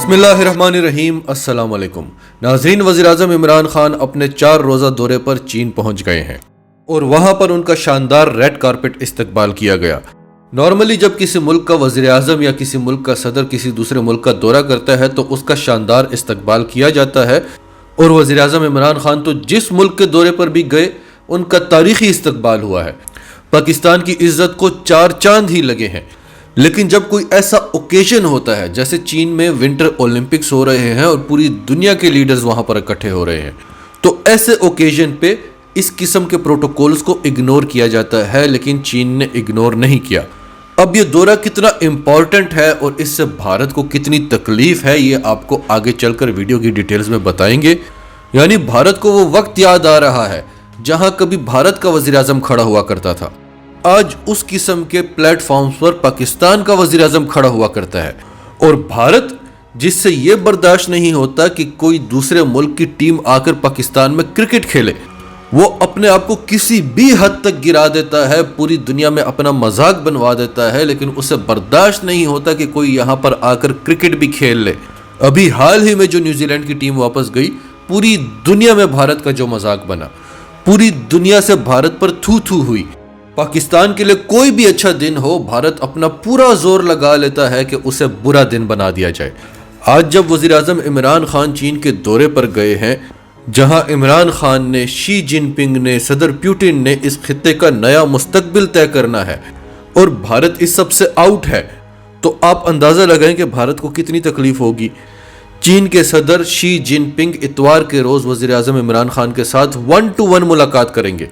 بسم اللہ الرحمن الرحیم۔ السلام علیکم ناظرین، وزیر اعظم عمران خان اپنے 4 روزہ دورے پر چین پہنچ گئے ہیں اور وہاں پر ان کا شاندار ریڈ کارپٹ استقبال کیا گیا۔ نارملی جب کسی ملک کا وزیر اعظم یا کسی ملک کا صدر کسی دوسرے ملک کا دورہ کرتا ہے تو اس کا شاندار استقبال کیا جاتا ہے، اور وزیر اعظم عمران خان تو جس ملک کے دورے پر بھی گئے ان کا تاریخی استقبال ہوا ہے۔ پاکستان کی عزت کو 4 چاند ہی لگے ہیں۔ لیکن جب کوئی ایسا اوکیشن ہوتا ہے، جیسے چین میں ونٹر اولمپکس ہو رہے ہیں اور پوری دنیا کے لیڈرز وہاں پر اکٹھے ہو رہے ہیں، تو ایسے اوکیشن پہ اس قسم کے پروٹوکولز کو اگنور کیا جاتا ہے، لیکن چین نے اگنور نہیں کیا۔ اب یہ دورہ کتنا امپورٹنٹ ہے اور اس سے بھارت کو کتنی تکلیف ہے، یہ آپ کو آگے چل کر ویڈیو کی ڈیٹیلز میں بتائیں گے۔ یعنی بھارت کو وہ وقت یاد آ رہا ہے جہاں کبھی بھارت کا وزیر اعظم کھڑا ہوا کرتا تھا۔ آج اس قسم کے پلیٹ فارمز پر پاکستان کا وزیر اعظم کھڑا ہوا کرتا ہے، اور بھارت جس سے یہ برداشت نہیں ہوتا کہ کوئی دوسرے ملک کی ٹیم آ کر پاکستان میں کرکٹ کھیلے، وہ اپنے آپ کو کسی بھی حد تک گرا دیتا ہے، پوری دنیا میں اپنا مذاق بنوا دیتا ہے، لیکن اسے برداشت نہیں ہوتا کہ کوئی یہاں پر آ کر کرکٹ بھی کھیل لے۔ ابھی حال ہی میں جو نیوزی لینڈ کی ٹیم واپس گئی، پوری دنیا میں بھارت کا جو مذاق بنا، پوری دنیا سے بھارت پر تھو تھو ہوئی۔ پاکستان کے لیے کوئی بھی اچھا دن ہو، بھارت اپنا پورا زور لگا لیتا ہے کہ اسے برا دن بنا دیا جائے۔ آج جب وزیر اعظم عمران خان چین کے دورے پر گئے ہیں، جہاں عمران خان نے، شی جن پنگ نے، صدر پیوٹن نے اس خطے کا نیا مستقبل طے کرنا ہے اور بھارت اس سب سے آؤٹ ہے، تو آپ اندازہ لگائیں کہ بھارت کو کتنی تکلیف ہوگی۔ چین کے صدر شی جن پنگ اتوار کے روز وزیر اعظم عمران خان کے ساتھ 1 to 1 ملاقات کریں گے،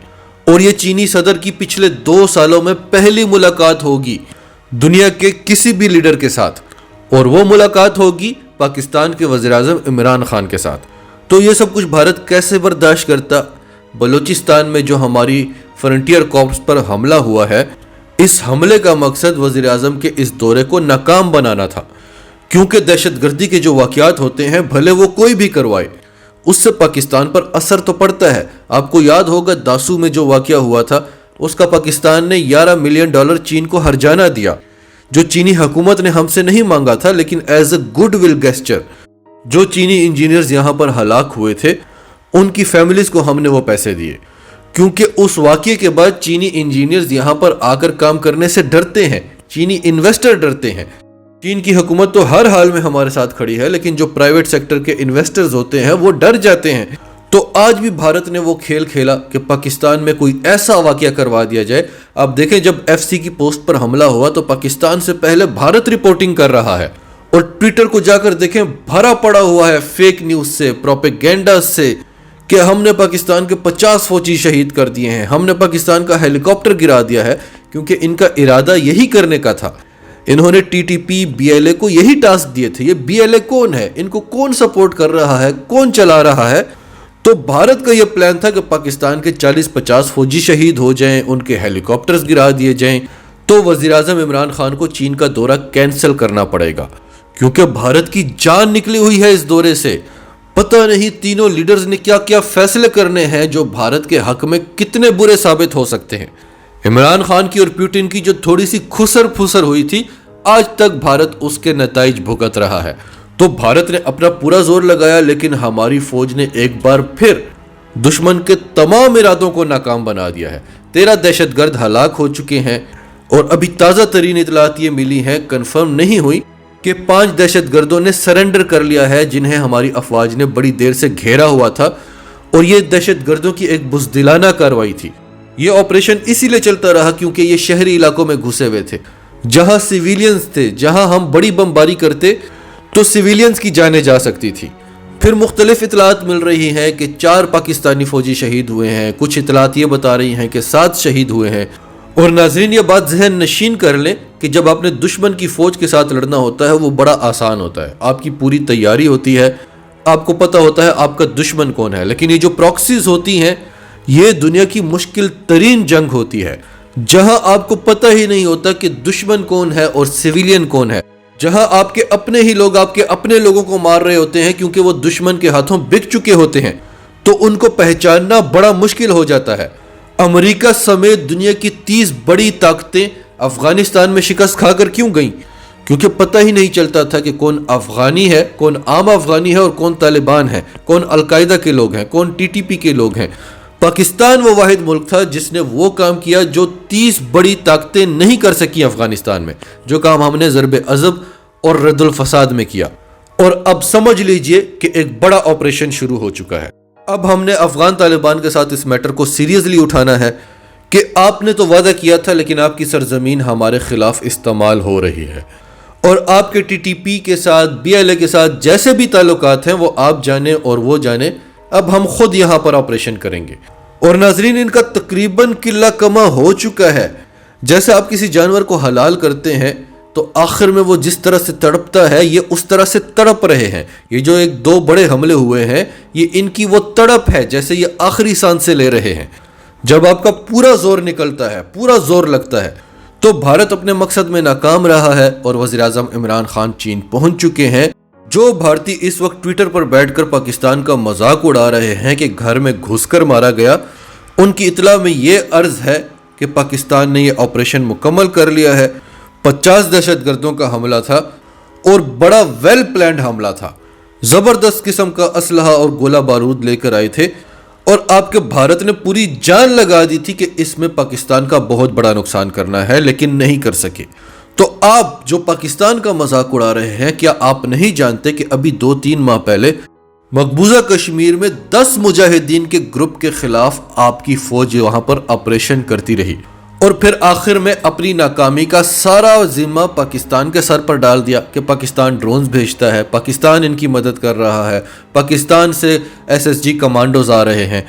اور یہ چینی صدر کی پچھلے 2 سالوں میں پہلی ملاقات ہوگی دنیا کے کسی بھی لیڈر کے ساتھ، اور وہ ملاقات ہوگی پاکستان کے وزیر اعظم عمران خان کے ساتھ۔ تو یہ سب کچھ بھارت کیسے برداشت کرتا؟ بلوچستان میں جو ہماری فرنٹیئر کارپس پر حملہ ہوا ہے، اس حملے کا مقصد وزیر اعظم کے اس دورے کو ناکام بنانا تھا، کیونکہ دہشت گردی کے جو واقعات ہوتے ہیں، بھلے وہ کوئی بھی کروائے، اس سے پاکستان پر اثر تو پڑتا ہے۔ آپ کو یاد ہوگا داسو میں جو واقعہ ہوا تھا، اس کا پاکستان نے $11 ملین چین کو ہرجانہ دیا، جو چینی حکومت نے ہم سے نہیں مانگا تھا، لیکن as a good will gesture جو چینی انجینئرز یہاں پر ہلاک ہوئے تھے، ان کی فیملیز کو ہم نے وہ پیسے دیے، کیونکہ اس واقعے کے بعد چینی انجینئرز یہاں پر آ کر کام کرنے سے ڈرتے ہیں، چینی انویسٹر ڈرتے ہیں۔ چین کی حکومت تو ہر حال میں ہمارے ساتھ کھڑی ہے، لیکن جو پرائیویٹ سیکٹر کے انویسٹرز ہوتے ہیں وہ ڈر جاتے ہیں۔ تو آج بھی بھارت نے وہ کھیل کھیلا کہ پاکستان میں کوئی ایسا واقعہ کروا دیا جائے۔ آپ دیکھیں جب FC کی پوسٹ پر حملہ ہوا تو پاکستان سے پہلے بھارت رپورٹنگ کر رہا ہے، اور ٹویٹر کو جا کر دیکھیں بھرا پڑا ہوا ہے فیک نیوز سے، پروپیگینڈا سے، کہ ہم نے پاکستان کے 50 فوجی شہید کر دیے ہیں، ہم نے پاکستان کا ہیلی کاپٹر گرا دیا ہے، کیونکہ ان کا ارادہ یہی کرنے کا تھا۔ انہوں نے TTP BLA کو یہی ٹاسک دیے تھے۔ یہ BLA کون ہے؟ ان کو کون سپورٹ کر رہا ہے؟ کون چلا رہا ہے؟ تو بھارت کا یہ پلان تھا کہ پاکستان کے 40-50 فوجی شہید ہو جائیں، ان کے ہیلی کاپٹرز گرا دیے جائیں، تو وزیر اعظم عمران خان کو چین کا دورہ کینسل کرنا پڑے گا، کیونکہ بھارت کی جان نکلی ہوئی ہے اس دورے سے۔ پتہ نہیں تینوں لیڈرز نے کیا کیا فیصلے کرنے ہیں جو بھارت کے حق میں کتنے برے ثابت ہو سکتے ہیں۔ عمران خان کی اور پیوٹن کی جو تھوڑی سی خسر پھسر ہوئی تھی، آج تک بھارت اس کے نتائج بھگت رہا ہے۔ تو بھارت نے اپنا پورا زور لگایا، لیکن ہماری فوج نے ایک بار پھر دشمن کے تمام ارادوں کو ناکام بنا دیا ہے۔ 13 دہشت گرد ہلاک ہو چکے ہیں، اور ابھی تازہ ترین اطلاعات یہ ملی ہیں، کنفرم نہیں ہوئی، کہ 5 دہشت گردوں نے سرنڈر کر لیا ہے، جنہیں ہماری افواج نے بڑی دیر سے گھیرا ہوا تھا، اور یہ دہشت گردوں کی ایک بزدلانہ کارروائی تھی۔ یہ آپریشن اسی لیے چلتا رہا کیونکہ یہ شہری علاقوں میں گھسے ہوئے تھے، جہاں سیویلینز تھے، جہاں ہم بڑی بمباری کرتے تو سیویلینز کی جانیں جا سکتی تھی۔ پھر مختلف اطلاعات مل رہی ہیں کہ 4 پاکستانی فوجی شہید ہوئے ہیں، کچھ اطلاعات یہ بتا رہی ہیں کہ 7 شہید ہوئے ہیں۔ اور ناظرین یہ بات ذہن نشین کر لیں کہ جب آپ نے دشمن کی فوج کے ساتھ لڑنا ہوتا ہے وہ بڑا آسان ہوتا ہے، آپ کی پوری تیاری ہوتی ہے، آپ کو پتہ ہوتا ہے آپ کا دشمن کون ہے۔ لیکن یہ جو پراکسیز ہوتی ہیں، یہ دنیا کی مشکل ترین جنگ ہوتی ہے، جہاں آپ کو پتہ ہی نہیں ہوتا کہ دشمن کون ہے اور سیویلین کون ہے، جہاں آپ کے اپنے ہی لوگ آپ کے اپنے لوگوں کو مار رہے ہوتے ہیں کیونکہ وہ دشمن کے ہاتھوں بک چکے ہوتے ہیں، تو ان کو پہچاننا بڑا مشکل ہو جاتا ہے۔ امریکہ سمیت دنیا کی 30 بڑی طاقتیں افغانستان میں شکست کھا کر کیوں گئیں؟ کیونکہ پتہ ہی نہیں چلتا تھا کہ کون افغانی ہے، کون عام افغانی ہے اور کون طالبان ہے، کون القاعدہ کے لوگ ہیں، کون ٹی ٹی پی کے لوگ ہیں۔ پاکستان وہ واحد ملک تھا جس نے وہ کام کیا جو 30 بڑی طاقتیں نہیں کر سکی افغانستان میں، جو کام ہم نے ضرب عضب اور رد الفساد میں کیا۔ اور اب سمجھ لیجئے کہ ایک بڑا آپریشن شروع ہو چکا ہے۔ اب ہم نے افغان طالبان کے ساتھ اس میٹر کو سیریسلی اٹھانا ہے کہ آپ نے تو وعدہ کیا تھا لیکن آپ کی سرزمین ہمارے خلاف استعمال ہو رہی ہے، اور آپ کے ٹی ٹی پی کے ساتھ، بی ایل اے کے ساتھ جیسے بھی تعلقات ہیں وہ آپ جانیں اور وہ جانیں، اب ہم خود یہاں پر آپریشن کریں گے۔ اور ناظرین، ان کا تقریباً قلہ کما ہو چکا ہے۔ جیسے آپ کسی جانور کو حلال کرتے ہیں تو آخر میں وہ جس طرح سے تڑپتا ہے یہ اس طرح سے تڑپ رہے ہیں۔ یہ جو 2 بڑے حملے ہوئے ہیں یہ ان کی وہ تڑپ ہے جیسے یہ آخری سانسیں لے رہے ہیں۔ جب آپ کا پورا زور نکلتا ہے، پورا زور لگتا ہے، تو بھارت اپنے مقصد میں ناکام رہا ہے اور وزیر اعظم عمران خان چین پہنچ چکے ہیں۔ جو بھارتی اس وقت ٹویٹر پر بیٹھ کر پاکستان کا مذاق اڑا رہے ہیں کہ گھر میں گھس کر مارا گیا، ان کی اطلاع میں یہ عرض ہے کہ پاکستان نے یہ آپریشن مکمل کر لیا ہے۔ 50 دہشت گردوں کا حملہ تھا اور بڑا ویل پلانڈ حملہ تھا۔ زبردست قسم کا اسلحہ اور گولہ بارود لے کر آئے تھے، اور آپ کے بھارت نے پوری جان لگا دی تھی کہ اس میں پاکستان کا بہت بڑا نقصان کرنا ہے، لیکن نہیں کر سکے۔ تو آپ جو پاکستان کا مذاق اڑا رہے ہیں، کیا آپ نہیں جانتے کہ ابھی 2-3 ماہ پہلے مقبوضہ کشمیر میں 10 مجاہدین کے گروپ کے خلاف آپ کی فوج وہاں پر آپریشن کرتی رہی، اور پھر آخر میں اپنی ناکامی کا سارا ذمہ پاکستان کے سر پر ڈال دیا کہ پاکستان ڈرونز بھیجتا ہے، پاکستان ان کی مدد کر رہا ہے، پاکستان سے SSG کمانڈوز آ رہے ہیں،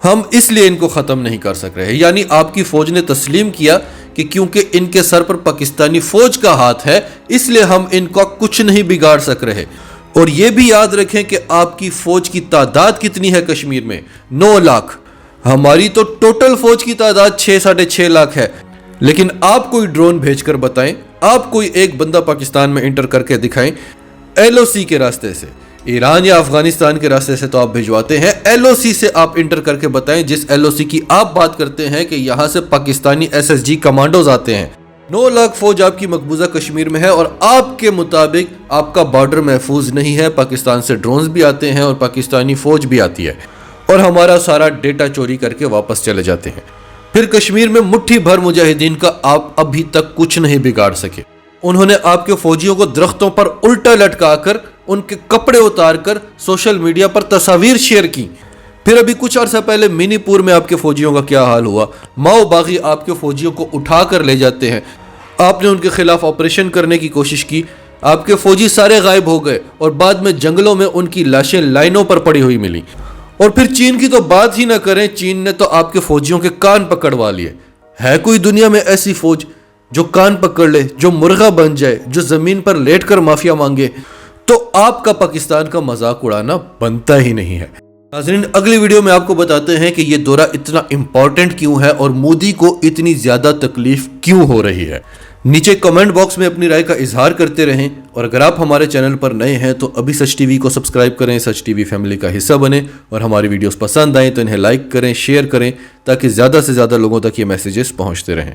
ہم اس لیے ان کو ختم نہیں کر سک رہے۔ یعنی آپ کی فوج نے تسلیم کیا کہ کیونکہ ان کے سر پر پاکستانی فوج کا ہاتھ ہے اس لیے ہم ان کا کچھ نہیں بگاڑ سک رہے۔ اور یہ بھی یاد رکھیں کہ آپ کی فوج کی تعداد کتنی ہے کشمیر میں؟ 9 لاکھ۔ ہماری تو ٹوٹل فوج کی تعداد 6-6.5 لاکھ ہے، لیکن آپ کوئی ڈرون بھیج کر بتائیں، آپ کوئی ایک بندہ پاکستان میں انٹر کر کے دکھائیں LOC کے راستے سے۔ ایران یا افغانستان کے راستے سے تو آپ بھجواتے ہیں، LOC سے آپ انٹر کر کے بتائیں، جس LOC کی آپ بات کرتے ہیں کہ یہاں سے پاکستانی SSG کمانڈوز آتے ہیں۔ 9 لاکھ فوج آپ کی مقبوضہ کشمیر میں ہے، اور آپ کے مطابق آپ کا بارڈر محفوظ نہیں ہے، پاکستان سے ڈرونز بھی آتے ہیں اور پاکستانی فوج بھی آتی ہے، اور ہمارا سارا ڈیٹا چوری کر کے واپس چلے جاتے ہیں۔ پھر کشمیر میں مٹھی بھر مجاہدین کا آپ ابھی تک کچھ نہیں بگاڑ سکے۔ انہوں نے آپ کے فوجیوں کو درختوں پر الٹا لٹکا کر، ان کے کپڑے اتار کر سوشل میڈیا پر تصاویر شیئر کی۔ پھر ابھی کچھ عرصہ پہلے منی پور میں آپ کے فوجیوں کا کیا حال ہوا؟ ماؤ باغی آپ کے فوجیوں کو اٹھا کر لے جاتے ہیں۔ آپ نے ان کے خلاف آپریشن کرنے کی کوشش کی، آپ کے فوجی سارے غائب ہو گئے، اور بعد میں جنگلوں میں ان کی لاشیں لائنوں پر پڑی ہوئی ملی۔ اور پھر چین کی تو بات ہی نہ کریں، چین نے تو آپ کے فوجیوں کے کان پکڑوا لیے۔ ہے کوئی دنیا میں ایسی فوج جو کان پکڑ لے، جو مرغا بن جائے، جو زمین پر لیٹ کر معافیا مانگے؟ تو آپ کا پاکستان کا مذاق اڑانا بنتا ہی نہیں ہے۔ ناظرین، اگلی ویڈیو میں آپ کو بتاتے ہیں کہ یہ دورہ اتنا امپورٹنٹ کیوں ہے اور مودی کو اتنی زیادہ تکلیف کیوں ہو رہی ہے۔ نیچے کمنٹ باکس میں اپنی رائے کا اظہار کرتے رہیں، اور اگر آپ ہمارے چینل پر نئے ہیں تو ابھی سچ ٹی وی کو سبسکرائب کریں، سچ ٹی وی فیملی کا حصہ بنیں، اور ہماری ویڈیوز پسند آئیں تو انہیں لائک کریں، شیئر کریں، تاکہ زیادہ سے زیادہ لوگوں تک یہ میسیجز پہنچتے رہیں۔